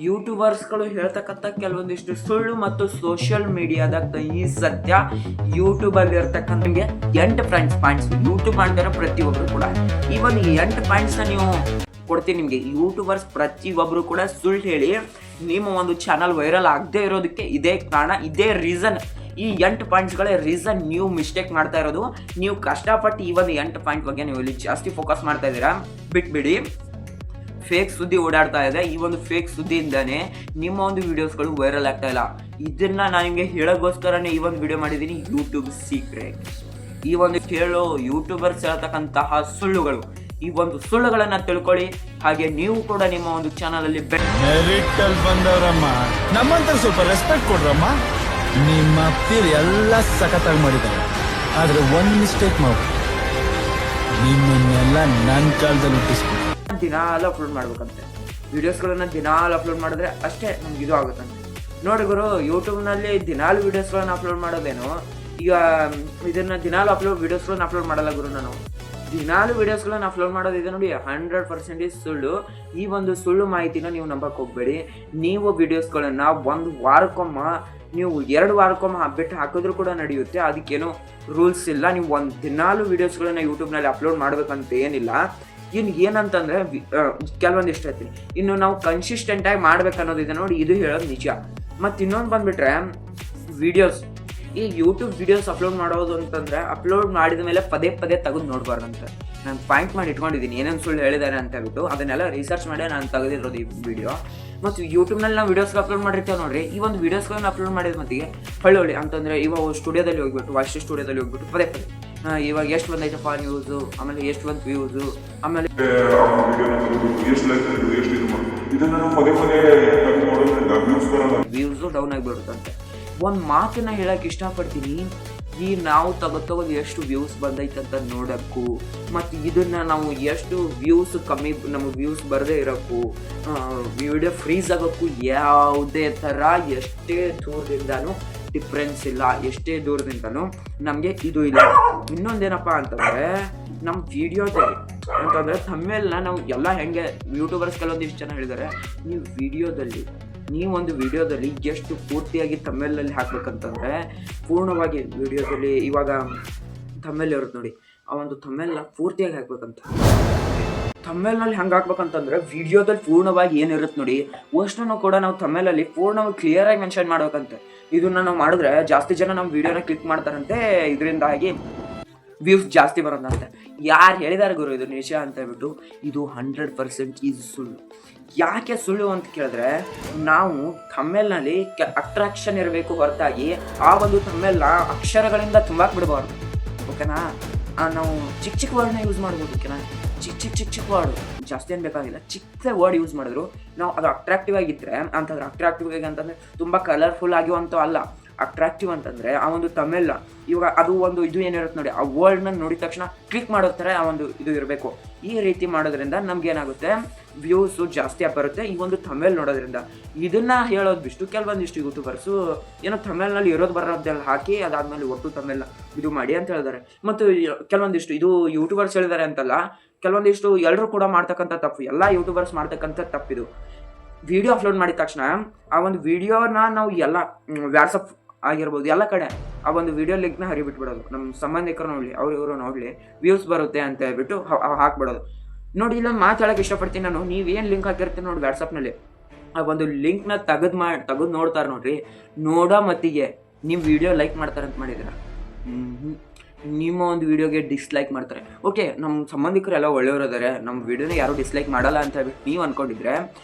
ಯೂಟ್ಯೂಬರ್ಸ್ಗಳು ಹೇಳ್ತಕ್ಕಂಥ ಕೆಲವೊಂದಿಷ್ಟು ಸುಳ್ಳು ಮತ್ತು ಸೋಷಿಯಲ್ ಮೀಡಿಯಾದ ಈ ಸತ್ಯ ಯೂಟ್ಯೂಬಲ್ಲಿ ಇರ್ತಕ್ಕಂಥ ನಿಮಗೆ 8 ಪಾಯಿಂಟ್ಸ್ ಯೂಟ್ಯೂಬ್ ಮಾಡ್ತಾರೆ ಪ್ರತಿಯೊಬ್ಬರು ಕೂಡ. ಈ ಒಂದು 8 ಪಾಯಿಂಟ್ಸ್ನ ನೀವು ಕೊಡ್ತೀನಿ ನಿಮಗೆ. ಯೂಟ್ಯೂಬರ್ಸ್ ಪ್ರತಿಯೊಬ್ಬರು ಕೂಡ ಸುಳ್ಳು ಹೇಳಿ ನಿಮ್ಮ ಒಂದು ಚಾನಲ್ ವೈರಲ್ ಆಗದೆ ಇರೋದಕ್ಕೆ ಇದೇ ಕಾರಣ, ಇದೇ ರೀಸನ್. ಈ 8 ಪಾಯಿಂಟ್ಸ್ಗಳೇ ರೀಸನ್ ನೀವು ಮಿಸ್ಟೇಕ್ ಮಾಡ್ತಾ ಇರೋದು. ನೀವು ಕಷ್ಟಪಟ್ಟು ಈ ಒಂದು 8 ಪಾಯಿಂಟ್ ಬಗ್ಗೆ ನೀವು ಇಲ್ಲಿ ಜಾಸ್ತಿ ಫೋಕಸ್ ಮಾಡ್ತಾ ಇದ್ದೀರಾ. ಬಿಟ್ಬಿಡಿ, ಫೇಕ್ ಸುದ್ದಿ ಓಡಾಡ್ತಾ ಇದೆ. ಈ ಒಂದು ಫೇಕ್ ಸುದ್ದಿಯಿಂದಾನೇ ನಿಮ್ಮ ಒಂದು ವಿಡಿಯೋಸ್ಗಳು ವೈರಲ್ ಆಗ್ತಾ ಇಲ್ಲ. ಇದನ್ನ ನಾನು ನಿಮಗೆ ಹೇಳೋಕ್ಕೋಸ್ಕರನೇ ಈ ಒಂದು ವಿಡಿಯೋ ಮಾಡಿದ್ದೀನಿ, ಯೂಟ್ಯೂಬ್ ಸೀಕ್ರೆಟ್. ಈ ಒಂದು ಕೇಳೋ ಯೂಟ್ಯೂಬರ್ಸ್ ಹೇಳ್ತಕ್ಕಂತಹ ಸುಳ್ಳುಗಳು, ಈ ಒಂದು ಸುಳ್ಳುಗಳನ್ನ ತಿಳ್ಕೊಳ್ಳಿ. ಹಾಗೆ ನೀವು ಕೂಡ ನಿಮ್ಮ ಒಂದು ಚಾನಲ್ ಅಲ್ಲಿ ಬಂದವರಮ್ಮ ನಮ್ಮಂತ ಸ್ವಲ್ಪ ರೆಸ್ಪೆಕ್ಟ್ ಕೊಡ್ರಮ್ಮ. ನಿಮ್ಮ ಪೀರ್ ಎಲ್ಲ ಸಖತ್ತಾಗಿ ಮಾಡಿದ್ದಾರೆ, ಆದ್ರೆ ಒಂದ್ ಮಿಸ್ಟೇಕ್ ಮಾಡಿ ನಿಮ್ಮನ್ನೆಲ್ಲ ನನ್ನ ಕಾಲದಲ್ಲಿ ಹುಟ್ಟಿಸ್ಬೇಕು. ದಿನಾಲು ಅಪ್ಲೋಡ್ ಮಾಡ್ಬೇಕಂತೆ ವಿಡಿಯೋಸ್ಗಳನ್ನ, ದಿನಾಲು ಅಪ್ಲೋಡ್ ಮಾಡಿದ್ರೆ ಅಷ್ಟೇ ನಮ್ಗೆ ಇದು ಆಗುತ್ತಂತೆ. ನೋಡಿ ಗುರು, ಯೂಟ್ಯೂಬ್ನಲ್ಲಿ ದಿನಾಲು ವಿಡಿಯೋಸ್ಗಳನ್ನ ಅಪ್ಲೋಡ್ ಮಾಡೋದೇನು, ಈಗ ಇದನ್ನ ದಿನಾಲು ವಿಡಿಯೋಸ್ಗಳನ್ನ ಅಪ್ಲೋಡ್ ಮಾಡಲ್ಲ ಗುರು. ನಾನು ದಿನಾಲು ವಿಡಿಯೋಸ್ಗಳನ್ನ ಅಪ್ಲೋಡ್ ಮಾಡೋದಿದೆ ನೋಡಿ, 100% ಸುಳ್ಳು. ಈ ಒಂದು ಸುಳ್ಳು ಮಾಹಿತಿನ ನೀವು ನಂಬಕ್ಕೆ ಹೋಗ್ಬೇಡಿ. ನೀವು ವಿಡಿಯೋಸ್ಗಳನ್ನ ಒಂದು ವಾರಕ್ಕೊಮ್ಮ, ನೀವು 2 ವಾರಕ್ಕೊಮ್ಮ ಬಿಟ್ಟು ಹಾಕಿದ್ರು ಕೂಡ ನಡೆಯುತ್ತೆ. ಅದಕ್ಕೇನು ರೂಲ್ಸ್ ಇಲ್ಲ. ನೀವು ಒಂದು ದಿನಾಲು ವಿಡಿಯೋಸ್ಗಳನ್ನ ಯೂಟ್ಯೂಬ್ನಲ್ಲಿ ಅಪ್ಲೋಡ್ ಮಾಡ್ಬೇಕಂತ ಏನಿಲ್ಲ. ಇನ್ನು ಏನಂತಂದರೆ ಕೆಲವೊಂದಿಷ್ಟು ಹೇಳ್ತೀನಿ, ಇನ್ನು ನಾವು ಕನ್ಸಿಸ್ಟೆಂಟಾಗಿ ಮಾಡ್ಬೇಕನ್ನೋದಿದೆ ನೋಡಿ, ಇದು ಹೇಳೋದು ನಿಜ. ಮತ್ತು ಇನ್ನೊಂದು ಬಂದುಬಿಟ್ರೆ ವಿಡಿಯೋಸ್, ಈ ಯೂಟ್ಯೂಬ್ ವಿಡಿಯೋಸ್ ಅಪ್ಲೋಡ್ ಮಾಡೋದು ಅಂತಂದರೆ ಅಪ್ಲೋಡ್ ಮಾಡಿದ ಮೇಲೆ ಪದೇ ತೆಗೆದು ನೋಡಬಾರ್ದಂತೆ. ನಾನು ಪಾಯಿಂಟ್ ಮಾಡಿ ಇಟ್ಕೊಂಡಿದ್ದೀನಿ ಏನೇನು ಸುಳ್ಳು ಹೇಳಿದ್ದಾರೆ ಅಂತ ಹೇಳ್ಬಿಟ್ಟು, ಅದನ್ನೆಲ್ಲ ರಿಸರ್ಚ್ ಮಾಡಿ ನಾನು ತೆಗೆದಿರೋದು ಈ ವಿಡಿಯೋ. ಮತ್ತು ಯೂಟ್ಯೂಬ್ನಲ್ಲಿ ನಾವು ವೀಡಿಯೋಸ್ಗೆ ಅಪ್ಲೋಡ್ ಮಾಡಿರ್ತೇವೆ ನೋಡಿರಿ. ಈ ಒಂದು ವೀಡಿಯೋಸ್ಗಳನ್ನ ಅಪ್ಲೋಡ್ ಮಾಡಿದ ಮತ್ತಿಗೆ ಹೊಳ್ಳಿ ಅಂತಂದರೆ ಇವಾಗ ಸ್ಟುಡಿಯೋದಲ್ಲಿ ಹೋಗ್ಬಿಟ್ಟು, ವಾಯ್ಸ್ ಸ್ಟುಡಿಯೋದಲ್ಲಿ ಹೋಗ್ಬಿಟ್ಟು ಪದೇ ಇವಾಗ ಎಷ್ಟು ಬಂದೈತಪ್ಪ ನ್ಯೂಸು, ಆಮೇಲೆ ಎಷ್ಟು ಬಂತು ವ್ಯೂಸು, ಆಮೇಲೆ ವ್ಯೂಸು ಡೌನ್ ಆಗಿಬಿಡುತ್ತಂತೆ. ಒಂದು ಮಾತನ್ನ ಹೇಳಕ್ಕೆ ಇಷ್ಟಪಡ್ತೀನಿ, ಈ ನಾವು ತಗೋದು ಎಷ್ಟು ವ್ಯೂಸ್ ಬಂದೈತೆ ಅಂತ ನೋಡೋಕ್ಕೂ, ಮತ್ತು ಇದನ್ನು ನಾವು ಎಷ್ಟು ವ್ಯೂಸ್ ಕಮ್ಮಿ, ನಮಗೆ ವ್ಯೂಸ್ ಬರದೇ ಇರೋಕ್ಕೂ, ವಿಡಿಯೋ ಫ್ರೀಸ್ ಆಗೋಕ್ಕೂ ಯಾವುದೇ ಥರ ಎಷ್ಟೇ ದೂರದಿಂದನೂ ಡಿಫ್ರೆನ್ಸ್ ಇಲ್ಲ. ಎಷ್ಟೇ ದೂರದಿಂದನೂ ನಮಗೆ ಇದು ಇಲ್ಲ. ಇನ್ನೊಂದೇನಪ್ಪ ಅಂತಂದರೆ, ನಮ್ಮ ವಿಡಿಯೋದಲ್ಲಿ ಅಂತಂದರೆ ಥಂಬ್ನೇಲ್ನ ನಾವು ಎಲ್ಲ ಹೆಂಗೆ ಯೂಟ್ಯೂಬರ್ಸ್ ಕೆಲವೊಂದಿಷ್ಟು ಜನ ಹೇಳಿದ್ದಾರೆ, ನೀವೊಂದು ವಿಡಿಯೋದಲ್ಲಿ ಎಷ್ಟು ಪೂರ್ತಿಯಾಗಿ ಥಂಬ್ನೇಲಲ್ಲಿ ಹಾಕ್ಬೇಕಂತಂದರೆ, ಪೂರ್ಣವಾಗಿ ವಿಡಿಯೋದಲ್ಲಿ ಇವಾಗ ಥಂಬ್ನೇಲ್ ಇರುತ್ತೆ ನೋಡಿ, ಆ ಒಂದು ಥಂಬ್ನೇಲ್ನ ಪೂರ್ತಿಯಾಗಿ ಹಾಕ್ಬೇಕಂತ. ಥಂಬ್ನೇಲ್ನಲ್ಲಿ ಹೆಂಗೆ ಹಾಕ್ಬೇಕಂತಂದರೆ, ವಿಡಿಯೋದಲ್ಲಿ ಪೂರ್ಣವಾಗಿ ಏನಿರುತ್ತೆ ನೋಡಿ ಅಷ್ಟನ್ನು ಕೂಡ ನಾವು ಥಂಬ್ನೇಲಲ್ಲಿ ಪೂರ್ಣವಾಗಿ ಕ್ಲಿಯರಾಗಿ ಮೆನ್ಷನ್ ಮಾಡ್ಬೇಕಂತೆ. ಇದನ್ನು ನಾವು ಮಾಡಿದ್ರೆ ಜಾಸ್ತಿ ಜನ ನಮ್ಮ ವಿಡಿಯೋನ ಕ್ಲಿಕ್ ಮಾಡ್ತಾರಂತೆ, ಇದರಿಂದಾಗಿ ವ್ಯೂಸ್ ಜಾಸ್ತಿ ಬರೋದಂತೆ. ಯಾರು ಹೇಳಿದ್ದಾರೆ ಗುರು ಇದು ನಿಜ ಅಂತ ಹೇಳ್ಬಿಟ್ಟು? ಇದು 100% ಇದು ಸುಳ್ಳು. ಯಾಕೆ ಸುಳ್ಳು ಅಂತ ಕೇಳಿದ್ರೆ, ನಾವು ಥಂಬ್ನೇಲ್ನಲ್ಲಿ ಅಟ್ರಾಕ್ಷನ್ ಇರಬೇಕು ಹೊರತಾಗಿ ಆ ಒಂದು ಥಂಬ್ನೇಲ್ನ ಅಕ್ಷರಗಳಿಂದ ತುಂಬಾಕ್ ಬಿಡಬಾರ್ದು. ಓಕೆನಾ? ನಾವು ಚಿಕ್ಕ ವರ್ಡ್ನ ಯೂಸ್ ಮಾಡ್ಬೋದು. ಓಕೆನಾ? ಚಿಕ್ಕ ವರ್ಡ್, ಜಾಸ್ತಿ ಏನು ಬೇಕಾಗಿಲ್ಲ, ಚಿಕ್ಕ ವರ್ಡ್ ಯೂಸ್ ಮಾಡಿದ್ರು ನಾವು ಅದು ಅಟ್ರಾಕ್ಟಿವ್ ಆಗಿದ್ದರೆ ಅಂತಂದ್ರೆ, ಅಟ್ರಾಕ್ಟಿವ್ ಆಗಿ ಅಂತಂದರೆ ತುಂಬ ಕಲರ್ಫುಲ್ ಆಗಿವಂತೂ ಅಲ್ಲ. ಅಟ್ರಾಕ್ಟಿವ್ ಅಂತಂದರೆ ಆ ಒಂದು ಥಂಬ್ನೇಲ್ನ, ಇವಾಗ ಅದು ಒಂದು ಇದು ಏನಿರುತ್ತೆ ನೋಡಿ, ಆ ವರ್ಡ್ನ ನೋಡಿದ ತಕ್ಷಣ ಕ್ಲಿಕ್ ಮಾಡೋ ಥರ ಆ ಒಂದು ಇದು ಇರಬೇಕು. ಈ ರೀತಿ ಮಾಡೋದ್ರಿಂದ ನಮಗೇನಾಗುತ್ತೆ, ವ್ಯೂಸು ಜಾಸ್ತಿ ಬರುತ್ತೆ ಈ ಒಂದು ಥಂಬ್ನೇಲ್ ನೋಡೋದ್ರಿಂದ. ಇದನ್ನು ಹೇಳೋದು ಬಿಟ್ಟು ಕೆಲವೊಂದಿಷ್ಟು ಯೂಟ್ಯೂಬರ್ಸು ಏನೋ ಥಂಬ್ನೇಲ್ನಲ್ಲಿ ಇರೋದು ಬರೋದೆಲ್ಲ ಹಾಕಿ ಅದಾದಮೇಲೆ ಒಟ್ಟು ಥಂಬ್ನೇಲ್ನ ಇದು ಮಾಡಿ ಅಂತ ಹೇಳಿದ್ದಾರೆ. ಮತ್ತು ಕೆಲವೊಂದಿಷ್ಟು ಇದು ಯೂಟ್ಯೂಬರ್ಸ್ ಹೇಳಿದ್ದಾರೆ ಅಂತಲ್ಲ, ಕೆಲವೊಂದಿಷ್ಟು ಎಲ್ಲರೂ ಕೂಡ ಮಾಡ್ತಕ್ಕಂಥ ತಪ್ಪು, ಎಲ್ಲ ಯೂಟ್ಯೂಬರ್ಸ್ ಮಾಡ್ತಕ್ಕಂಥ ತಪ್ಪಿದು. ವಿಡಿಯೋ ಅಪ್ಲೋಡ್ ಮಾಡಿದ ತಕ್ಷಣ ಆ ಒಂದು ವಿಡಿಯೋನ ನಾವು ಎಲ್ಲ ವಾಟ್ಸಪ್ ಆಗಿರ್ಬೋದು ಎಲ್ಲ ಕಡೆ ಆ ಒಂದು ವಿಡಿಯೋ ಲಿಂಕ್ನ ಹರಿಬಿಟ್ಬಿಡೋದು. ನಮ್ಮ ಸಂಬಂಧಿಕರು ನೋಡಲಿ, ಇವರು ನೋಡಲಿ, ವ್ಯೂಸ್ ಬರುತ್ತೆ ಅಂತ ಹೇಳ್ಬಿಟ್ಟು ಹಾಕ್ಬಿಡೋದು. ನೋಡಿ, ಇಲ್ಲೊಂದು ಮಾತಾಡೋಕೆ ಇಷ್ಟಪಡ್ತೀನಿ ನಾನು. ನೀವೇನು ಲಿಂಕ್ ಹಾಕಿರ್ತೀನಿ ನೋಡಿ ವಾಟ್ಸಪ್ನಲ್ಲಿ, ಆ ಒಂದು ಲಿಂಕ್ನ ತೆಗೆದು ನೋಡ್ತಾರೆ ನೋಡ್ರಿ. ನೋಡೋ ಮತ್ತಿಗೆ ನಿಮ್ಮ ವಿಡಿಯೋ ಲೈಕ್ ಮಾಡ್ತಾರೆ ಅಂತ ಮಾಡಿದ್ದೀರಾ? ನಿಮ್ಮ ಒಂದು ವಿಡಿಯೋಗೆ ಡಿಸ್ಲೈಕ್ ಮಾಡ್ತಾರೆ. ಓಕೆ, ನಮ್ಮ ಸಂಬಂಧಿಕರು ಎಲ್ಲ ಒಳ್ಳೆಯವರು ಇದ್ದಾರೆ, ನಮ್ಮ ವಿಡಿಯೋನ ಯಾರೂ ಡಿಸ್ಲೈಕ್ ಮಾಡಲ್ಲ ಅಂತ ಹೇಳ್ಬಿಟ್ಟು ನೀವು ಅಂದ್ಕೊಂಡಿದ್ರೆ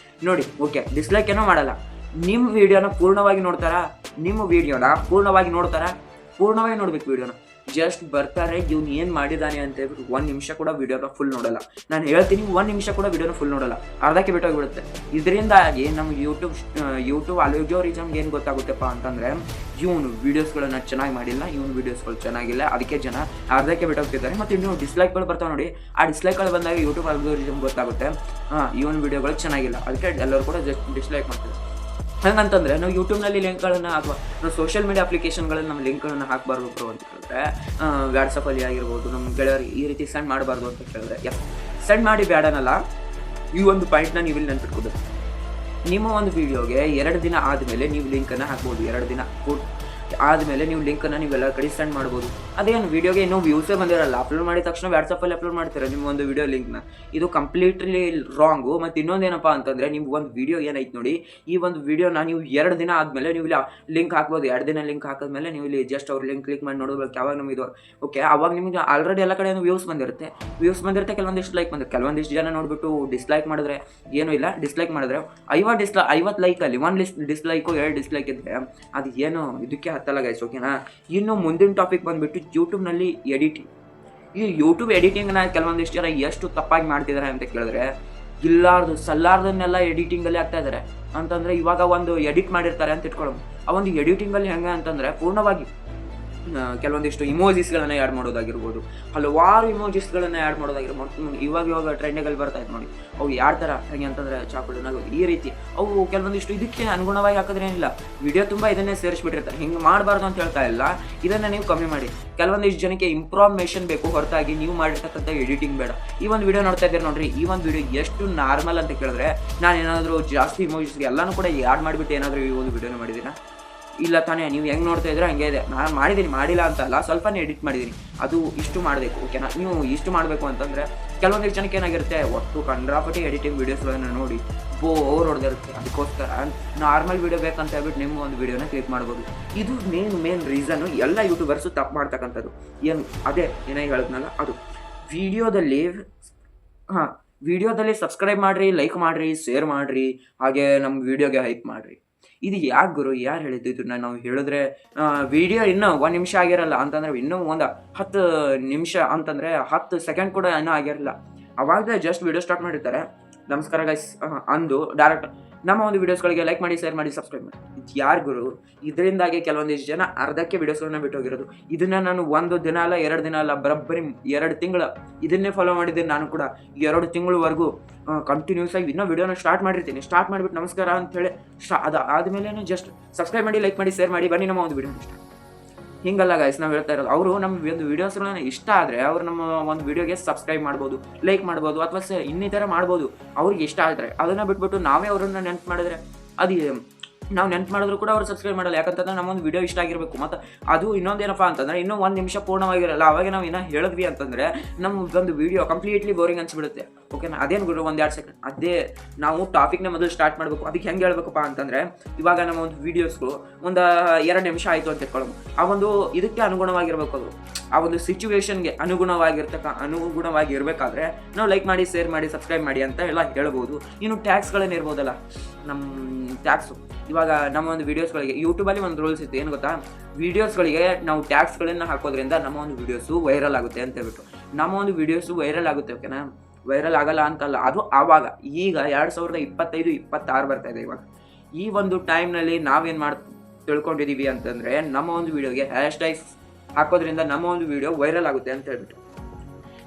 ನೋಡಿ, ಓಕೆ, ಡಿಸ್ಲೈಕ್ ಏನೋ ಮಾಡಲ್ಲ, ನಿಮ್ಮ ವಿಡಿಯೋನ ಪೂರ್ಣವಾಗಿ ನೋಡ್ತಾರಾ? ಪೂರ್ಣವಾಗಿ ನೋಡ್ಬೇಕು ವಿಡಿಯೋನ. ಜಸ್ಟ್ ಬರ್ತಾರೆ, ಇವ್ನು ಏನು ಮಾಡಿದ್ದಾನೆ ಅಂತ ಹೇಳ್ಬಿಟ್ಟು 1 ನಿಮಿಷ ಕೂಡ ವಿಡಿಯೋನ ಫುಲ್ ನೋಡಲ್ಲ. ನಾನು ಹೇಳ್ತೀನಿ, 1 ನಿಮಿಷ ಕೂಡ ವಿಡಿಯೋನ ಫುಲ್ ನೋಡಲ್ಲ, ಅರ್ಧಕ್ಕೆ ಬಿಟ್ಟೋಗ್ಬಿಡುತ್ತೆ. ಇದರಿಂದಾಗಿ ನಮ್ಗೆ ಯೂಟ್ಯೂಬ್ ಅಲ್ಗೋರಿಥಮ್ಗೆ ಏನು ಗೊತ್ತಾಗುತ್ತಪ್ಪ ಅಂತಂದರೆ, ಇವನು ವೀಡಿಯೋಸ್ಗಳನ್ನು ಚೆನ್ನಾಗಿ ಮಾಡಿಲ್ಲ, ಇವನು ವೀಡಿಯೋಸ್ಗಳು ಚೆನ್ನಾಗಿಲ್ಲ, ಅದಕ್ಕೆ ಜನ ಅರ್ಧಕ್ಕೆ ಬಿಟ್ಟೋಗ್ತಿದ್ದಾರೆ. ಮತ್ತು ಇನ್ನು ಡಿಸ್ಲೈಕ್ಗಳು ಬರ್ತಾವೆ ನೋಡಿ, ಆ ಡಿಸ್ಲೈಕ್ಗಳು ಬಂದಾಗ ಯೂಟ್ಯೂಬ್ ಅಲ್ಗೋರಿಥಮ್ ಗೊತ್ತಾಗುತ್ತೆ, ಇವನು ವೀಡಿಯೋಗಳು ಚೆನ್ನಾಗಿಲ್ಲ, ಅದಕ್ಕೆ ಎಲ್ಲರೂ ಕೂಡ ಡಿಸ್ಲೈಕ್ ಮಾಡ್ತಾರೆ. ಹಂಗಂತಂದರೆ ನಾವು ಯೂಟ್ಯೂಬ್ನಲ್ಲಿ ಲಿಂಕ್ಗಳನ್ನು ಅಥವಾ ನಾವು ಸೋಷಿಯಲ್ ಮೀಡಿಯಾ ಅಪ್ಲಿಕೇಶನ್ಗಳಲ್ಲಿ ನಮ್ಮ ಲಿಂಕ್ಗಳನ್ನು ಹಾಕಬಾರ್ದು ಅಂತ ಹೇಳಿದ್ರೆ, ವಾಟ್ಸಪ್ಪಲ್ಲಿ ಆಗಿರ್ಬೋದು, ನಮ್ಮ ಗೆಳೆಯರಿಗೆ ಈ ರೀತಿ ಸೆಂಡ್ ಮಾಡಬಾರ್ದು ಅಂತ ಕೇಳಿದ್ರೆ, ಸೆಂಡ್ ಮಾಡಿ ಬೇಡನಲ್ಲ. ಈ ಒಂದು ಪಾಯಿಂಟ್ನ ನೀವು ಇಲ್ಲಿ ನೆನ್ಪಿಟ್ಕೋಬೇಕು. ನಿಮ್ಮ ಒಂದು ವಿಡಿಯೋಗೆ 2 ದಿನ ಆದಮೇಲೆ ನೀವು ಲಿಂಕನ್ನು ಹಾಕ್ಬೋದು. 2 ದಿನ ಆದಮೇಲೆ ನೀವು ಲಿಂಕನ್ನು ನೀವೆಲ್ಲ ಕಡೆ ಸೆಂಡ್ ಮಾಡ್ಬೋದು. ಅದೇನು ವಿಡಿಯೋಗೆ ಇನ್ನೂ ವ್ಯೂಸೇ ಬಂದಿರಲ್ಲ, ಅಪ್ಲೋಡ್ ಮಾಡಿದ ತಕ್ಷಣ ವಾಟ್ಸಪ್ಪಲ್ಲಿ ಅಪ್ಲೋಡ್ ಮಾಡ್ತೀರಾ ನಿಮ್ಮ ಒಂದು ವಿಡಿಯೋ ಲಿಂಕ್ನ. ಇದು ಕಂಪ್ಲೀಟ್ಲಿ ರಾಂಗು. ಮತ್ತು ಇನ್ನೊಂದೇನಪ್ಪ ಅಂತಂದರೆ, ನೀವು ಒಂದು ವಿಡಿಯೋ ಏನೈತೆ ನೋಡಿ, ಈ ಒಂದು ವಿಡಿಯೋನ ನೀವು 2 ದಿನ ಆದಮೇಲೆ ನೀವು ಇಲ್ಲಿ ಲಿಂಕ್ ಹಾಕ್ಬೋದು. 2 ದಿನ ಲಿಂಕ್ ಹಾಕಿದ್ಮೇಲೆ ನೀವು ಇಲ್ಲಿ ಜಸ್ಟ್ ಅವ್ರ ಲಿಂಕ್ ಕ್ಲಿಕ್ ಮಾಡಿ ನೋಡೋದು ಯಾವಾಗ ನಮಗೆ ಇದು ಓಕೆ, ಅವಾಗ ನಿಮಗೆ ಆಲ್ರೆಡಿ ಎಲ್ಲ ಕಡೆ ವ್ಯೂಸ್ ಬಂದಿರುತ್ತೆ. ಕೆಲವೊಂದಿಷ್ಟು ಲೈಕ್ ಬಂದಿರುತ್ತೆ. ಕೆಲವೊಂದಿಷ್ಟು ಜನ ನೋಡಿಬಿಟ್ಟು ಡಿಸ್ಲೈಕ್ ಮಾಡಿದ್ರೆ ಏನೂ ಇಲ್ಲ, ಡಿಸ್ಲೈಕ್ ಮಾಡಿದ್ರೆ 50 ಲೈಕಲ್ಲಿ 1 ಡಿಸ್ಲೈಕು 2 ಡಿಸ್ಲೈಕ್ ಇದ್ದರೆ ಅದು ಏನು ಇದಕ್ಕೆ ಹತ್ತಲ್ಲ ಗೈಸ್, ಓಕೆನಾ. ಇನ್ನು ಮುಂದಿನ ಟಾಪಿಕ್ ಬಂದುಬಿಟ್ಟು ಯೂಟ್ಯೂಬ್ನಲ್ಲಿ ಎಡಿಟಿಂಗ್. ಈ ಯೂಟ್ಯೂಬ್ ಎಡಿಟಿಂಗ್ನ ಕೆಲವೊಂದಿಷ್ಟು ಜನ ಎಷ್ಟು ತಪ್ಪಾಗಿ ಮಾಡ್ತಿದ್ದಾರೆ ಅಂತ ಕೇಳಿದ್ರೆ, ಸಲ್ಲಾರ್ದನ್ನೆಲ್ಲ ಎಡಿಟಿಂಗಲ್ಲಿ ಆಗ್ತಾ ಇದ್ದಾರೆ. ಅಂತಂದರೆ ಇವಾಗ ಒಂದು ಎಡಿಟ್ ಮಾಡಿರ್ತಾರೆ ಅಂತ ಇಟ್ಕೊಳ್ಳೋದು. ಆ ಒಂದು ಎಡಿಟಿಂಗಲ್ಲಿ ಹೆಂಗೆ ಅಂತಂದರೆ ಪೂರ್ಣವಾಗಿ ಕೆಲವೊಂದಿಷ್ಟು ಇಮೋಜಿಸ್ಗಳನ್ನು ಆ್ಯಡ್ ಮಾಡೋದಾಗಿರ್ಬೋದು, ಹಲವಾರು ಇಮೋಜಿಸ್ಗಳನ್ನು ಆ್ಯಡ್ ಮಾಡೋದಾಗಿರ್ಬೋದು. ಇವಾಗ ಟ್ರೆಂಡ್ಗಳಲ್ಲಿ ಬರ್ತಾ ಇದೆ ನೋಡಿ, ಅವು ಯಾವ ಥರ ಹೇಗೆ ಅಂತಂದರೆ ಚಾಕುಳನಾಗ ಈ ರೀತಿ ಅವು ಕೆಲವೊಂದಿಷ್ಟು ಇದಕ್ಕೆ ಅನುಗುಣವಾಗಿ ಹಾಕಿದ್ರೇನಿಲ್ಲ, ವಿಡಿಯೋ ತುಂಬ ಇದನ್ನೇ ಸೇರಿಸ್ಬಿಟ್ಟಿರ್ತಾರೆ. ಹಿಂಗೆ ಮಾಡಬಾರ್ದು ಅಂತ ಹೇಳ್ತಾ ಇಲ್ಲ, ಇದನ್ನು ನೀವು ಕಮ್ಮಿ ಮಾಡಿ. ಕೆಲವೊಂದಿಷ್ಟು ಜನಕ್ಕೆ ಇಂಪ್ರೂವ್ಮೇಷನ್ ಬೇಕು, ಹೊರತಾಗಿ ನೀವು ಮಾಡಿರ್ತಕ್ಕಂಥ ಎಡಿಟಿಂಗ್ ಬೇಡ. ಈ ಒಂದು ವಿಡಿಯೋ ನೋಡ್ತಾ ಇದ್ದೀರಿ ನೋಡ್ರಿ, ಈ ಒಂದು ವಿಡಿಯೋ ಎಷ್ಟು ನಾರ್ಮಲ್ ಅಂತ ಕೇಳಿದ್ರೆ, ನಾನು ಏನಾದರೂ ಜಾಸ್ತಿ ಇಮೋಜಿಸ್ಗೆ ಎಲ್ಲನೂ ಕೂಡ ಆ್ಯಡ್ ಮಾಡಿಬಿಟ್ಟು ಏನಾದರೂ ಈ ಒಂದು ವಿಡಿಯೋನ ಮಾಡಿದ್ದೀರಾ? ಇಲ್ಲ ತಾನೇ. ನೀವು ಹೆಂಗೆ ನೋಡ್ತಾ ಇದ್ರೆ ಹಂಗೆ ಇದೆ. ನಾನು ಮಾಡಿದ್ದೀನಿ, ಮಾಡಿಲ್ಲ ಅಂತಲ್ಲ, ಸ್ವಲ್ಪನೇ ಎಡಿಟ್ ಮಾಡಿದ್ದೀನಿ. ಅದು ಇಷ್ಟು ಮಾಡಬೇಕು, ಓಕೆನಾ. ನೀವು ಇಷ್ಟು ಮಾಡಬೇಕು ಅಂತಂದರೆ ಕೆಲವೊಂದಿಷ್ಟು ಜನಕ್ಕೆ ಏನಾಗಿರುತ್ತೆ, ಒಟ್ಟು ಕಂಡ್ರಾಪಟ್ಟಿ ಎಡಿಟಿಂಗ್ ವೀಡಿಯೋಸ್ಗಳನ್ನು ನೋಡಿ ಬೋರ್ ಹೊಡೆದಿರುತ್ತೆ. ಅದಕ್ಕೋಸ್ಕರ ನಾರ್ಮಲ್ ವೀಡಿಯೋ ಬೇಕಂತ ಹೇಳ್ಬಿಟ್ಟು ನಿಮ್ಮ ಒಂದು ವೀಡಿಯೋನ ಕ್ಲಿಕ್ ಮಾಡ್ಬೋದು. ಇದು ಮೇನ್ ರೀಸನ್ನು ಎಲ್ಲ ಯೂಟ್ಯೂಬರ್ಸು ತಪ್ಪು ಮಾಡ್ತಕ್ಕಂಥದ್ದು. ಅದೇ ಏನಾಗಿ ಹೇಳಿದ್ನಲ್ಲ ಅದು. ವಿಡಿಯೋದಲ್ಲಿ ಸಬ್ಸ್ಕ್ರೈಬ್ ಮಾಡಿರಿ, ಲೈಕ್ ಮಾಡಿರಿ, ಶೇರ್ ಮಾಡಿರಿ, ಹಾಗೆ ನಮ್ಮ ವೀಡಿಯೋಗೆ ಹೈಪ್ ಮಾಡಿರಿ. ಇದು ಯಾಕೆ ಗುರು, ಯಾರು ಹೇಳಿದ್ದು ಇದನ್ನ? ನಾವು ಹೇಳಿದ್ರೆ ವಿಡಿಯೋ ಇನ್ನೂ 1 ನಿಮಿಷ ಆಗಿರಲ್ಲ ಅಂತಂದರೆ, ಇನ್ನೂ ಒಂದು 10 ನಿಮಿಷ ಅಂತಂದರೆ 10 ಸೆಕೆಂಡ್ ಕೂಡ ಇನ್ನೂ ಆಗಿರಲ್ಲ. ಅವಾಗಲೇ ಜಸ್ಟ್ ವಿಡಿಯೋ ಸ್ಟಾರ್ಟ್ ಮಾಡಿರ್ತಾರೆ, ನಮಸ್ಕಾರ ಗೈಸ್ ಅಂದು ಡೈರೆಕ್ಟ್ ನಮ್ಮ ಒಂದು ವೀಡಿಯೋಸ್ಗಳಿಗೆ ಲೈಕ್ ಮಾಡಿ, ಶೇರ್ ಮಾಡಿ, ಸಬ್ಸ್ಕ್ರೈಬ್ ಮಾಡಿ. ಯಾರು ಗುರು? ಇದರಿಂದಾಗಿ ಕೆಲವೊಂದಿಷ್ಟು ಜನ ಅರ್ಧಕ್ಕೆ ವೀಡಿಯೋಸ್ಗಳನ್ನ ಬಿಟ್ಟು ಹೋಗಿರೋದು. ಇದನ್ನು ನಾನು 1 ದಿನ ಅಲ್ಲ, 2 ದಿನ ಅಲ್ಲ, ಬರೋಬ್ಬರಿ 2 ತಿಂಗಳು ಇದನ್ನೇ ಫಾಲೋ ಮಾಡಿದ್ದೀನಿ. ನಾನು ಕೂಡ 2 ತಿಂಗಳವರೆಗೂ ಕಂಟಿನ್ಯೂಸ್ ಆಗಿ ಇನ್ನೂ ವೀಡಿಯೋನ ಸ್ಟಾರ್ಟ್ ಮಾಡಿರ್ತೀನಿ. ಸ್ಟಾರ್ಟ್ ಮಾಡಿಬಿಟ್ಟು ನಮಸ್ಕಾರ ಅಂಥೇಳಿ ಅದು ಆದಮೇಲೆ ಜಸ್ಟ್ ಸಬ್ಸ್ಕ್ರೈಬ್ ಮಾಡಿ, ಲೈಕ್ ಮಾಡಿ, ಶೇರ್ ಮಾಡಿ, ಬನ್ನಿ ನಮ್ಮ ಒಂದು ವೀಡಿಯೋ ಇಷ್ಟ. ಹಿಂಗಲ್ಲ ಗೈಸ್ ನಾವು ಹೇಳ್ತಾ ಇರೋದು. ಅವರು ನಮ್ಮ ಒಂದು ವೀಡಿಯೋಸ್ಗಳನ್ನ ಇಷ್ಟ ಆದರೆ ಅವರು ನಮ್ಮ ಒಂದು ವೀಡಿಯೋಗೆ ಸಬ್ಸ್ಕ್ರೈಬ್ ಮಾಡ್ಬೋದು, ಲೈಕ್ ಮಾಡ್ಬೋದು, ಅಥವಾ ಇನ್ನಿತರ ಮಾಡ್ಬೋದು. ಅವ್ರಿಗೆ ಇಷ್ಟ ಆದರೆ ಅದನ್ನು ಬಿಟ್ಬಿಟ್ಟು ನಾವೇ ಅವರನ್ನು ನೆನ್ಪು ಮಾಡಿದ್ರೆ, ಅದು ನಾವು ನೆನ್ಪು ಮಾಡಿದ್ರು ಕೂಡ ಅವ್ರು ಸಬ್ಸ್ಕ್ರೈಬ್ ಮಾಡಲ್ಲ. ಯಾಕಂತಂದ್ರೆ ನಮ್ಮೊಂದು ವೀಡಿಯೋ ಇಷ್ಟ ಆಗಿರಬೇಕು. ಮತ್ತು ಅದು ಇನ್ನೊಂದೇನಪ್ಪ ಅಂತಂದರೆ, ಇನ್ನೂ 1 ನಿಮಿಷ ಪೂರ್ಣವಾಗಿರಲ್ಲ, ಅವಾಗ ನಾವು ಇನ್ನೂ ಹೇಳಿದ್ವಿ ಅಂತಂದರೆ ನಮ್ಮ ಒಂದು ವೀಡಿಯೋ ಕಂಪ್ಲೀಟ್ಲಿ ಬೋರಿಂಗ್ ಅನ್ಸ್ಬಿಡುತ್ತೆ, ಓಕೆನಾ. ಅದೇನು ಗುರು 1-2 ಸೆಕೆಂಡ್, ಅದೇ ನಾವು ಟಾಪಿಕ್ನ ಮೊದಲು ಸ್ಟಾರ್ಟ್ ಮಾಡಬೇಕು. ಅದಕ್ಕೆ ಹೆಂಗೆ ಹೇಳ್ಬೇಕಪ್ಪ ಅಂತಂದರೆ, ಇವಾಗ ನಮ್ಮ ಒಂದು ವೀಡಿಯೋಸ್ಗಳು ಒಂದು 2 ನಿಮಿಷ ಆಯಿತು ಅಂತ ಇಟ್ಕೊಳ್ಳೋದು, ಆ ಒಂದು ಇದಕ್ಕೆ ಅನುಗುಣವಾಗಿರ್ಬೇಕು. ಅದು ಆ ಒಂದು ಸಿಚುವೇಶನ್ಗೆ ಅನುಗುಣವಾಗಿರಬೇಕಾದ್ರೆ ನಾವು ಲೈಕ್ ಮಾಡಿ, ಶೇರ್ ಮಾಡಿ, ಸಬ್ಸ್ಕ್ರೈಬ್ ಮಾಡಿ ಅಂತ ಎಲ್ಲ ಹೇಳ್ಬೋದು. ಇನ್ನು ಟ್ಯಾಕ್ಸ್ಗಳೇನು ಇರ್ಬೋದಲ್ಲ, ನಮ್ಮ ಟ್ಯಾಕ್ಸು ಇವಾಗ ನಮ್ಮ ಒಂದು ವೀಡಿಯೋಸ್ಗಳಿಗೆ ಯೂಟ್ಯೂಬಲ್ಲಿ ಒಂದು ರೂಲ್ಸ್ ಇತ್ತು, ಏನು ಗೊತ್ತಾ? ವೀಡಿಯೋಸ್ಗಳಿಗೆ ನಾವು ಟ್ಯಾಕ್ಸ್ಗಳನ್ನು ಹಾಕೋದ್ರಿಂದ ನಮ್ಮ ಒಂದು ವೀಡಿಯೋಸು ವೈರಲ್ ಆಗುತ್ತೆ ಅಂತ ಹೇಳ್ಬಿಟ್ಟು. ನಮ್ಮ ಒಂದು ವೀಡಿಯೋಸು ವೈರಲ್ ಆಗುತ್ತೆ, ಓಕೆನಾ. ವೈರಲ್ ಆಗಲ್ಲ ಅಂತಲ್ಲ, ಅದು ಆವಾಗ. ಈಗ 2025-26 ಬರ್ತಾ ಇದೆ. ಇವಾಗ ಈ ಒಂದು ಟೈಮ್ನಲ್ಲಿ ನಾವೇನು ತಿಳ್ಕೊಂಡಿದ್ದೀವಿ ಅಂತಂದರೆ, ನಮ್ಮ ಒಂದು ವೀಡಿಯೋಗೆ ಹ್ಯಾಶ್ಟ್ಯಾಗ್ಸ್ ಹಾಕೋದ್ರಿಂದ ನಮ್ಮ ಒಂದು ವೀಡಿಯೋ ವೈರಲ್ ಆಗುತ್ತೆ ಅಂತ ಹೇಳ್ಬಿಟ್ಟು.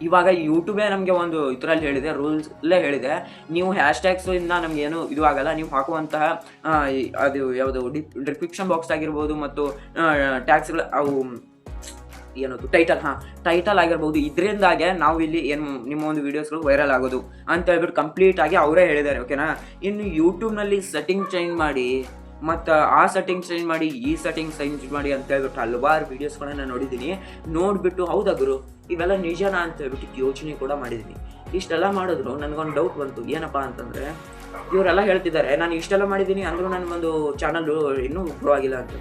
ಇವಾಗ ಯೂಟ್ಯೂಬೇ ನಮಗೆ ಒಂದು ಇದರಲ್ಲಿ ಹೇಳಿದೆ, ರೂಲ್ಸಲ್ಲೇ ಹೇಳಿದೆ, ನೀವು ಹ್ಯಾಶ್ಟ್ಯಾಗ್ಸಿಂದ ನಮಗೇನು ಇದು ಆಗಲ್ಲ. ನೀವು ಹಾಕುವಂತಹ ಅದು ಯಾವುದು ಡಿಸ್ಕ್ರಿಪ್ಷನ್ ಬಾಕ್ಸ್ ಆಗಿರ್ಬೋದು, ಮತ್ತು ಟ್ಯಾಗ್ಸ್ಗಳು ಅವು ಏನದು ಟೈಟಲ್ ಆಗಿರ್ಬೋದು, ಇದರಿಂದಾಗೆ ನಾವು ಇಲ್ಲಿ ಏನು ನಿಮ್ಮ ಒಂದು ವೀಡಿಯೋಸ್ಗಳು ವೈರಲ್ ಆಗೋದು ಅಂತ ಹೇಳ್ಬಿಟ್ಟು ಕಂಪ್ಲೀಟಾಗಿ ಅವರೇ ಹೇಳಿದ್ದಾರೆ, ಓಕೆನಾ. ಇನ್ನು ಯೂಟ್ಯೂಬ್ನಲ್ಲಿ ಸೆಟ್ಟಿಂಗ್ ಚೇಂಜ್ ಮಾಡಿ, ಮತ್ತು ಆ ಸೆಟ್ಟಿಂಗ್ಸ್ ಚೇಂಜ್ ಮಾಡಿ, ಈ ಸೆಟ್ಟಿಂಗ್ಸ್ ಚೇಂಜ್ ಮಾಡಿ ಅಂತ ಹೇಳ್ಬಿಟ್ಟು ಹಲವಾರು ವೀಡಿಯೋಸ್ಗಳನ್ನ ನೋಡಿದ್ದೀನಿ. ನೋಡಿಬಿಟ್ಟು ಹೌದಾ ಗುರು ಇವೆಲ್ಲ ನಿಜನಾ ಅಂತ ಹೇಳ್ಬಿಟ್ಟು ಯೋಚನೆ ಕೂಡ ಮಾಡಿದ್ದೀನಿ. ಇಷ್ಟೆಲ್ಲ ಮಾಡಿದ್ರು ನನಗೊಂದು ಡೌಟ್ ಬಂತು. ಏನಪ್ಪ ಅಂತಂದರೆ, ಇವರೆಲ್ಲ ಹೇಳ್ತಿದ್ದಾರೆ ನಾನು ಇಷ್ಟೆಲ್ಲ ಮಾಡಿದ್ದೀನಿ ಅಂದರೂ ನನಗೊಂದು ಚಾನಲ್ಲು ಇನ್ನೂ ಗ್ರೋ ಆಗಿಲ್ಲ ಅಂತ.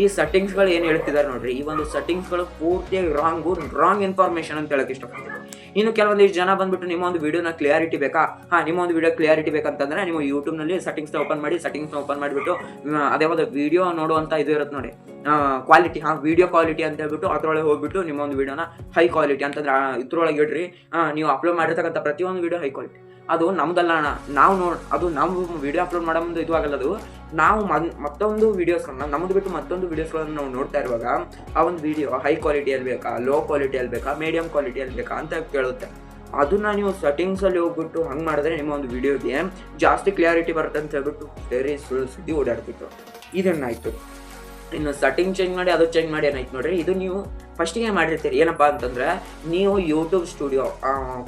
ಈ ಸೆಟ್ಟಿಂಗ್ಸ್ಗಳು ಏನು ಹೇಳ್ತಿದ್ದಾರೆ ನೋಡ್ರಿ, ಈ ಒಂದು ಸೆಟ್ಟಿಂಗ್ಸ್ಗಳು ಪೂರ್ತಿಯಾಗಿ ರಾಂಗ್ ಇನ್ಫಾರ್ಮೇಷನ್ ಅಂತ ಹೇಳೋಕ್ಕೆ ಇಷ್ಟಪಡ್ತೀನಿ. ಇನ್ನು ಕೆಲವೊಂದಿಷ್ಟು ಜನ ಬಂದುಬಿಟ್ಟು ನಿಮ್ಮ ಒಂದು ವೀಡಿಯೋನ ಕ್ಲಿಯಾರಿಟಿ ಬೇಕಾ, ನಿಮ್ಮ ಒಂದು ವೀಡಿಯೋ ಕ್ಲಿಯಾರಿಟಿ ಬೇಕಂತಂದರೆ ನೀವು ಯೂಟ್ಯೂಬ್ನಲ್ಲಿ ಸೆಟ್ಟಿಂಗ್ಸ್ನ ಓಪನ್ ಮಾಡಿಬಿಟ್ಟು ಅದೇ ಒಂದು ವೀಡಿಯೋ ನೋಡುವಂಥ ಇದು ಇರುತ್ತೆ ನೋಡಿ, ಕ್ವಾಲಿಟಿ, ವೀಡಿಯೋ ಕ್ವಾಲಿಟಿ ಅಂತ ಹೇಳ್ಬಿಟ್ಟು ಅದರೊಳಗೆ ಹೋಗ್ಬಿಟ್ಟು ನಿಮ್ಮ ಒಂದು ವೀಡಿಯೋನ ಹೈ ಕ್ವಾಲಿಟಿ ಅಂತಂದ್ರೆ ಇದ್ರೊಳಗೆ ಇಡ್ರಿ. ನೀವು ಅಪ್ಲೋಡ್ ಮಾಡಿರ್ತಕ್ಕಂಥ ಪ್ರತಿಯೊಂದು ವೀಡಿಯೋ ಹೈ ಕ್ವಾಲಿಟಿ. ಅದು ನಮ್ದಲ್ಲ ಅಣ್ಣ, ಅದು ನಾವು ವೀಡಿಯೋ ಅಪ್ಲೋಡ್ ಮಾಡೋ ಮುಂದೆ ಇದು ಆಗಲ್ಲ. ಅದು ನಾವು ಮತ್ತೊಂದು ವೀಡಿಯೋಸ್ಗಳನ್ನ ನಮ್ಮದು ಬಿಟ್ಟು ಮತ್ತೊಂದು ವೀಡಿಯೋಸ್ಗಳನ್ನು ನಾವು ನೋಡ್ತಾ ಇರುವಾಗ ಆ ಒಂದು ವೀಡಿಯೋ ಹೈ ಕ್ವಾಲಿಟಿಯಲ್ಲಿ ಬೇಕಾ, ಲೋ ಕ್ವಾಲಿಟಿಯಲ್ಲಿ ಬೇಕಾ, ಮೀಡಿಯಮ್ ಕ್ವಾಲಿಟಿಯಲ್ಲಿ ಬೇಕಾ ಅಂತ ಕೇಳುತ್ತೆ. ಅದನ್ನು ನೀವು ಸೆಟ್ಟಿಂಗ್ಸಲ್ಲಿ ಹೋಗ್ಬಿಟ್ಟು ಹಂಗೆ ಮಾಡಿದ್ರೆ ನಿಮ್ಮ ಒಂದು ವೀಡಿಯೋಗೆ ಜಾಸ್ತಿ ಕ್ಲಿಯಾರಿಟಿ ಬರುತ್ತೆ ಅಂತ ಹೇಳ್ಬಿಟ್ಟು ಬೇರೆ ಸುದ್ದಿ ಓಡಾಡ್ತಿತ್ತು. ಇದನ್ನಾಯಿತು. ಇನ್ನು ಸೆಟ್ಟಿಂಗ್ ಚೇಂಜ್ ಮಾಡಿ, ಅದು ಚೇಂಜ್ ಮಾಡಿ ಏನಾಯ್ತು ನೋಡ್ರಿ, ಇದು ನೀವು ಫಸ್ಟಿಗೆ ಮಾಡಿರ್ತೀರಿ ಏನಪ್ಪ ಅಂತಂದ್ರೆ, ನೀವು ಯೂಟ್ಯೂಬ್ ಸ್ಟುಡಿಯೋ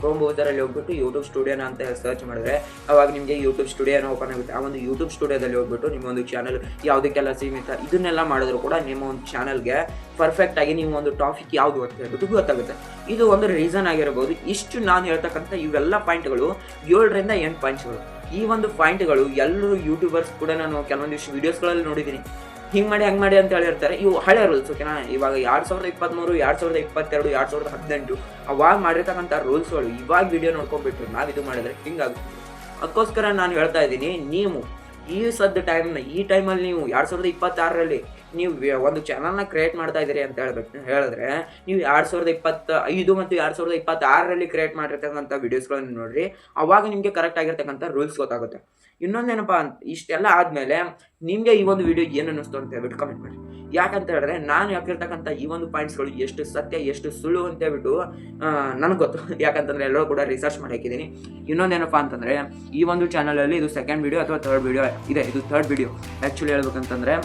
ಕ್ರೋಮ್ ಬ್ರೌಸರಲ್ಲಿ ಹೋಗ್ಬಿಟ್ಟು ಯೂಟ್ಯೂಬ್ ಸ್ಟುಡಿಯೋನ ಅಂತ ಸರ್ಚ್ ಮಾಡಿದ್ರೆ ಅವಾಗ ನಿಮಗೆ ಯೂಟ್ಯೂಬ್ ಸ್ಟುಡಿಯೋನ ಓಪನ್ ಆಗುತ್ತೆ. ಆ ಒಂದು ಯೂಟ್ಯೂಬ್ ಸ್ಟುಡಿಯೋದಲ್ಲಿ ಹೋಗ್ಬಿಟ್ಟು ನಿಮ್ಮ ಒಂದು ಚಾನಲ್ ಯಾವುದಕ್ಕೆಲ್ಲ ಸೀಮಿತ ಇದನ್ನೆಲ್ಲ ಮಾಡಿದ್ರು ಕೂಡ ನಿಮ್ಮ ಒಂದು ಚಾನಲ್ಗೆ ಪರ್ಫೆಕ್ಟ್ ಆಗಿ ನೀವು ಒಂದು ಟಾಪಿಕ್ ಯಾವುದು ಅಂತ ಹೇಳ್ಬಿಟ್ಟು ಗೊತ್ತಾಗುತ್ತೆ. ಇದು ಒಂದು ರೀಸನ್ ಆಗಿರಬಹುದು. ಇಷ್ಟು ನಾನು ಹೇಳ್ತಕ್ಕಂಥ ಇವೆಲ್ಲ ಪಾಯಿಂಟ್ಗಳು 7ರಿಂದ 8 ಪಾಯಿಂಟ್ಸ್ಗಳು. ಈ ಒಂದು ಪಾಯಿಂಟ್ಗಳು ಎಲ್ಲರೂ ಯೂಟ್ಯೂಬರ್ಸ್ ಕೂಡ ನಾನು ಕೆಲವೊಂದಿಷ್ಟು ವೀಡಿಯೋಸ್ಗಳಲ್ಲಿ ನೋಡಿದ್ದೀನಿ. ಹಿಂಗೆ ಮಾಡಿ ಹಂಗೆ ಮಾಡಿ ಅಂತ ಹೇಳಿರ್ತಾರೆ. ಇವು ಹಳೆ ರೂಲ್ಸ್, ಓಕೆನಾ? ಇವಾಗ 2023, 2022, 2018 ಅವಾಗ ಮಾಡಿರ್ತಕ್ಕಂಥ ರೂಲ್ಸ್ಗಳು ಇವಾಗ ವಿಡಿಯೋ ನೋಡ್ಕೊಂಡ್ಬಿಟ್ಟು ನಾವು ಇದು ಮಾಡಿದ್ರೆ ಹಿಂಗಾಗುತ್ತೆ. ಅದಕ್ಕೋಸ್ಕರ ನಾನು ಹೇಳ್ತಾ ಇದ್ದೀನಿ, ನೀವು ಈ ಟೈಮಲ್ಲಿ ನೀವು 2026ರಲ್ಲಿ ನೀವು ಒಂದು ಚಾನಲ್ನ ಕ್ರಿಯೇಟ್ ಮಾಡ್ತಾ ಇದ್ದೀರಿ ಅಂತ ಹೇಳಿದ್ರೆ ನೀವು 2025 ಮತ್ತು 2026ರಲ್ಲಿ ಕ್ರಿಯೇಟ್ ಮಾಡಿರ್ತಕ್ಕಂಥ ವೀಡಿಯೋಸ್ಗಳನ್ನು ನೋಡ್ರಿ. ಅವಾಗ ನಿಮಗೆ ಕರೆಕ್ಟ್ ಆಗಿರ್ತಕ್ಕಂಥ ರೂಲ್ಸ್ ಗೊತ್ತಾಗುತ್ತೆ. ಇನ್ನೊಂದೇನಪ್ಪ ಇಷ್ಟೆಲ್ಲ ಆದಮೇಲೆ ನಿಮಗೆ ಈ ಒಂದು ವಿಡಿಯೋ ಏನು ಅನ್ನಿಸ್ತು ಅಂತ ಹೇಳ್ಬಿಟ್ಟು ಕಮೆಂಟ್ ಮಾಡಿ. ಯಾಕಂತ ಹೇಳಿದ್ರೆ ನಾನು ಹಾಕಿರ್ತಕ್ಕಂಥ ಈ ಒಂದು ಪಾಯಿಂಟ್ಸ್ಗಳು ಎಷ್ಟು ಸತ್ಯ ಎಷ್ಟು ಸುಳ್ಳು ಅಂತ ಹೇಳ್ಬಿಟ್ಟು ನನಗೆ ಗೊತ್ತು. ಯಾಕಂತಂದರೆ ಎಲ್ಲರೂ ಕೂಡ ರಿಸರ್ಚ್ ಮಾಡಿ ಹಾಕಿದ್ದೀನಿ. ಇನ್ನೊಂದೇನಪ್ಪ ಅಂತಂದರೆ, ಈ ಒಂದು ಚಾನಲಲ್ಲಿ ಇದು ಸೆಕೆಂಡ್ ವಿಡಿಯೋ ಅಥವಾ ಥರ್ಡ್ ವಿಡಿಯೋ ಇದೆ. ಇದು ಥರ್ಡ್ ವಿಡಿಯೋ ಆ್ಯಕ್ಚುಲಿ ಹೇಳ್ಬೇಕಂತಂದರೆ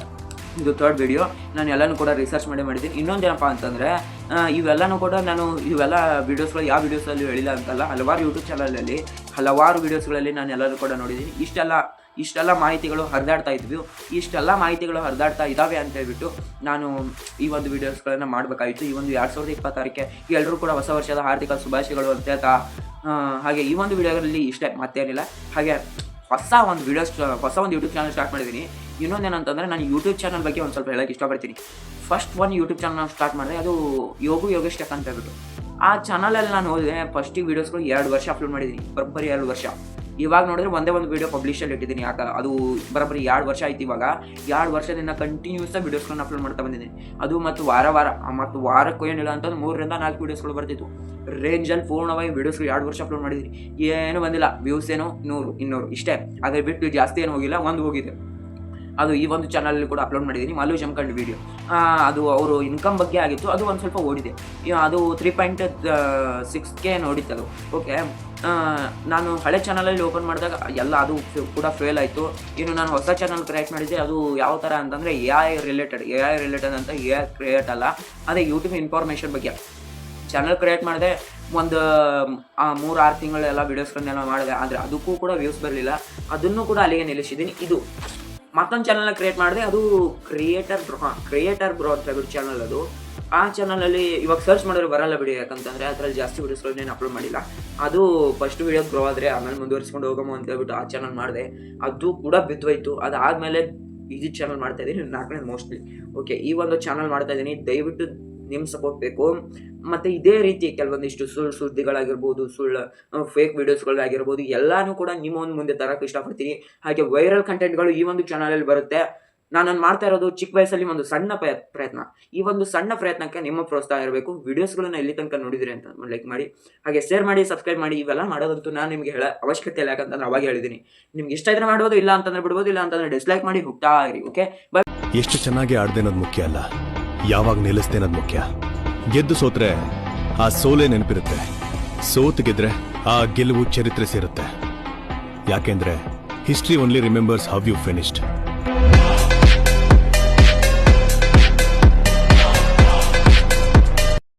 ಇದು ಥರ್ಡ್ ವಿಡಿಯೋ. ನಾನು ಎಲ್ಲನೂ ಕೂಡ ರಿಸರ್ಚ್ ಮಾಡಿದ್ದೀನಿ. ಇನ್ನೊಂದೇನಪ್ಪ ಅಂತಂದರೆ, ಇವೆಲ್ಲನೂ ಕೂಡ ನಾನು ಇವೆಲ್ಲ ವೀಡಿಯೋಸ್ಗಳು ಯಾವ ವೀಡಿಯೋಸಲ್ಲಿ ಹೇಳಿಲ್ಲ ಅಂತಲ್ಲ, ಹಲವಾರು ಯೂಟ್ಯೂಬ್ ಚಾನಲಲ್ಲಿ ಹಲವಾರು ವೀಡಿಯೋಸ್ಗಳಲ್ಲಿ ನಾನು ಎಲ್ಲರೂ ಕೂಡ ನೋಡಿದ್ದೀನಿ. ಇಷ್ಟೆಲ್ಲ ಮಾಹಿತಿಗಳು ಹರಿದಾಡ್ತಾ ಇದ್ವಿ. ಇಷ್ಟೆಲ್ಲ ಮಾಹಿತಿಗಳು ಹರಿದಾಡ್ತಾ ಇದ್ದಾವೆ ಅಂತ ಹೇಳ್ಬಿಟ್ಟು ನಾನು ಈ ಒಂದು ವೀಡಿಯೋಸ್ಗಳನ್ನು ಮಾಡಬೇಕಾಯಿತು. ಈ ಒಂದು 2026ಕ್ಕೆ ಎಲ್ಲರೂ ಕೂಡ ಹೊಸ ವರ್ಷದ ಹಾರ್ದಿಕ ಶುಭಾಶಯಗಳು ಅಂತ ಹೇಳ್ತಾ, ಹಾಗೆ ಈ ಒಂದು ವಿಡಿಯೋದಲ್ಲಿ ಇಷ್ಟೇ, ಮತ್ತೇನಿಲ್ಲ. ಹಾಗೆ ಹೊಸ ಒಂದು ಯೂಟ್ಯೂಬ್ ಚಾನಲ್ ಸ್ಟಾರ್ಟ್ ಮಾಡಿದ್ದೀನಿ. ಇನ್ನೊಂದೇನಂತಂದರೆ, ನಾನು ಯೂಟ್ಯೂಬ್ ಚಾನಲ್ ಬಗ್ಗೆ ಒಂದು ಸ್ವಲ್ಪ ಹೇಳೋಕ್ಕೆ ಇಷ್ಟಪಡ್ತೀನಿ. ಫಸ್ಟ್ ಒಂದು ಯೂಟ್ಯೂಬ್ ಚಾನಲ್ ಸ್ಟಾರ್ಟ್ ಮಾಡಿದೆ, ಅದು ಯೋಗೇಶ್ ಟೆಕ್ ಅಂತ ಹೇಳ್ಬಿಟ್ಟು. ಆ ಚಾನಲಲ್ಲಿ ನಾನು ಹೋದರೆ ಫಸ್ಟಿಗೆ ವೀಡಿಯೋಸ್ಗಳು 2 ವರ್ಷ ಅಪ್ಲೋಡ್ ಮಾಡಿದ್ದೀನಿ, ಬರೋಬ್ಬರಿ 2 ವರ್ಷ. ಇವಾಗ ನೋಡಿದ್ರೆ ಒಂದೇ ಒಂದು ವೀಡಿಯೋ ಪಬ್ಲಿಷಲ್ಲಿ ಇಟ್ಟಿದ್ದೀನಿ. ಅದು ಬರೋಬ್ಬರಿ 2 ವರ್ಷ ಆಯ್ತು. ಇವಾಗ 2 ವರ್ಷದಿಂದ ಕಂಟಿನ್ಯೂಸ್ ವೀಡಿಯೋಸ್ಗಳನ್ನ ಅಪ್ಲೋಡ್ ಮಾಡ್ತಾ ಬಂದಿದ್ದೀನಿ. ಅದು ಮತ್ತು ವಾರಕ್ಕೂ ಏನಿಲ್ಲ ಅಂತಂದ್ರೆ 3ರಿಂದ 4 ವೀಡಿಯೋಸ್ಗಳು ಬರ್ತಿತ್ತು. ರೇಂಜಲ್ಲಿ ಪೂರ್ಣವಾಗಿ ವೀಡಿಯೋಸ್ಗಳು 2 ವರ್ಷ ಅಪ್ಲೋಡ್ ಮಾಡಿದ್ದೀನಿ. ಏನೂ ಬಂದಿಲ್ಲ, ವ್ಯೂಸ್ ಏನೋ 100, 200 ಇಷ್ಟೇ. ಅದೇ ಬಿಟ್ಟು ಜಾಸ್ತಿ ಏನು ಹೋಗಿಲ್ಲ, ಒಂದು ಹೋಗಿದೆ. ಅದು ಈ ಒಂದು ಚಾನಲಲ್ಲಿ ಕೂಡ ಅಪ್ಲೋಡ್ ಮಾಡಿದ್ದೀನಿ, ಮಲ್ಲು ಜಮಖಂಡ್ ವೀಡಿಯೋ. ಅದು ಅವರು ಇನ್ಕಮ್ ಬಗ್ಗೆ ಆಗಿತ್ತು. ಅದು ಒಂದು ಸ್ವಲ್ಪ ಓಡಿದೆ. ಅದು 3.6K ನೋಡಿತ್ತು ಅದು. ಓಕೆ, ನಾನು ಹಳೆ ಚಾನಲಲ್ಲಿ ಓಪನ್ ಮಾಡಿದಾಗ ಎಲ್ಲ ಅದು ಕೂಡ ಫೇಲ್ ಆಯಿತು. ಇನ್ನು ನಾನು ಹೊಸ ಚಾನಲ್ ಕ್ರಿಯೇಟ್ ಮಾಡಿದ್ದೆ. ಅದು ಯಾವ ಥರ ಅಂತಂದರೆ AI ರಿಲೇಟೆಡ್ ಅಂತ. AI ಕ್ರಿಯೇಟ್ ಅಲ್ಲ, ಅದೇ ಯೂಟ್ಯೂಬ್ ಇನ್ಫಾರ್ಮೇಷನ್ ಬಗ್ಗೆ ಚಾನಲ್ ಕ್ರಿಯೇಟ್ ಮಾಡಿದೆ. ಒಂದು 3-6 ತಿಂಗಳೆಲ್ಲ ವೀಡಿಯೋಸ್ಗಳನ್ನೆಲ್ಲ ಮಾಡಿದೆ. ಆದರೆ ಅದಕ್ಕೂ ಕೂಡ ವ್ಯೂಸ್ ಬರಲಿಲ್ಲ. ಅದನ್ನು ಕೂಡ ಅಲ್ಲಿಗೆ ನಿಲ್ಲಿಸಿದ್ದೀನಿ. ಇದು ಮತ್ತೊಂದು ಚಾನಲ್ನ ಕ್ರಿಯೇಟ್ ಮಾಡಿದೆ. ಅದು ಕ್ರಿಯೇಟರ್ ಬ್ರೋ ಅಂತ ಹೇಳ್ಬಿಟ್ಟು ಚಾನಲ್ ಅದು. ಆ ಚಾನಲಲ್ಲಿ ಇವಾಗ ಸರ್ಚ್ ಮಾಡಿದ್ರೆ ಬರಲ್ಲ ಬಿಡಿ, ಯಾಕಂತಂದರೆ ಅದರಲ್ಲಿ ಜಾಸ್ತಿ ವೀಡಿಯೋಸ್ಗಳನ್ನೇನು ಅಪ್ಲೋಡ್ ಮಾಡಿಲ್ಲ. ಅದು ಫಸ್ಟ್ ವೀಡಿಯೋ ಗ್ರೋ ಆದರೆ ಆಮೇಲೆ ಮುಂದುವರಿಸ್ಕೊಂಡು ಹೋಗಮ್ಮ ಅಂತ ಹೇಳ್ಬಿಟ್ಟು ಆ ಚಾನಲ್ ಮಾಡಿದೆ. ಅದು ಕೂಡ ಬಿದ್ದೋಯ್ತು. ಅದಾದಮೇಲೆ ಇದು ಚಾನಲ್ ಮಾಡ್ತಾಯಿದ್ದೀನಿ, 4ನೇ ಮೋಸ್ಟ್ಲಿ. ಓಕೆ, ಈ ಒಂದು ಚಾನಲ್ ಮಾಡ್ತಾಯಿದ್ದೀನಿ. ದಯವಿಟ್ಟು ನಿಮ್ಮ ಸಪೋರ್ಟ್ ಬೇಕು. ಮತ್ತು ಇದೇ ರೀತಿ ಕೆಲವೊಂದಿಷ್ಟು ಸುದ್ದಿಗಳಾಗಿರ್ಬೋದು, ಫೇಕ್ ವೀಡಿಯೋಸ್ಗಳಾಗಿರ್ಬೋದು, ಎಲ್ಲನೂ ಕೂಡ ನಿಮ್ಮ ಒಂದು ಮುಂದೆ ತರೋಕ್ಕೆ ಇಷ್ಟಪಡ್ತೀನಿ. ಹಾಗೆ ವೈರಲ್ ಕಂಟೆಂಟ್ಗಳು ಈ ಒಂದು ಚಾನಲಲ್ಲಿ ಬರುತ್ತೆ. ನಾನು ಮಾಡ್ತಾ ಇರೋದು ಚಿಕ್ಕ ವಯಸ್ಸಲ್ಲಿ ಒಂದು ಸಣ್ಣ ಪ್ರಯತ್ನ. ಈ ಒಂದು ಸಣ್ಣ ಪ್ರಯತ್ನಕ್ಕೆ ನಿಮ್ಮ ಪ್ರೋತ್ಸಾಹ ಇರಬೇಕು. ವೀಡಿಯೋಸ್ಗಳನ್ನ ಎಲ್ಲಿ ತನಕ ನೋಡಿದಿರಿ ಅಂತ ಲೈಕ್ ಮಾಡಿ, ಹಾಗೆ ಶೇರ್ ಮಾಡಿ, ಸಬ್ಸ್ಕ್ರೈಬ್ ಮಾಡಿ. ಇವೆಲ್ಲ ಮಾಡೋದಂತೂ ನಾನು ನಿಮಗೆ ಹೇಳೋ ಅವಶ್ಯಕತೆ ಇಲ್ಲ, ಯಾಕಂತಂದ್ರೆ ಅವಾಗ ಹೇಳಿದ್ದೀನಿ. ನಿಮ್ಗೆ ಇಷ್ಟ ಇದ್ರೆ ಮಾಡ್ಬೋದು, ಇಲ್ಲ ಅಂತಂದ್ರೆ ಬಿಡ್ಬೋದು, ಇಲ್ಲ ಅಂತಂದ್ರೆ ಡಿಸ್ಲೈಕ್ ಮಾಡಿ ಹೋಗ್ತಾ ಇರಿ. Okay, by. ಎಷ್ಟು ಚೆನ್ನಾಗಿ ಆಡ್ದೆ ಅನ್ನೋದು ಮುಖ್ಯ ಅಲ್ಲ, ಯಾವಾಗ ನಿಲ್ಲಿಸ್ದೆ ಅನ್ನೋದು ಮುಖ್ಯ. ಗೆದ್ದು ಸೋತ್ರೆ ಆ ಸೋಲೆ ನೆನಪಿರುತ್ತೆ, ಸೋತು ಗೆದ್ರೆ ಆ ಗೆಲುವು ಚರಿತ್ರೆ ಸೇರುತ್ತೆ. ಯಾಕೆಂದ್ರೆ history only remembers how you finished.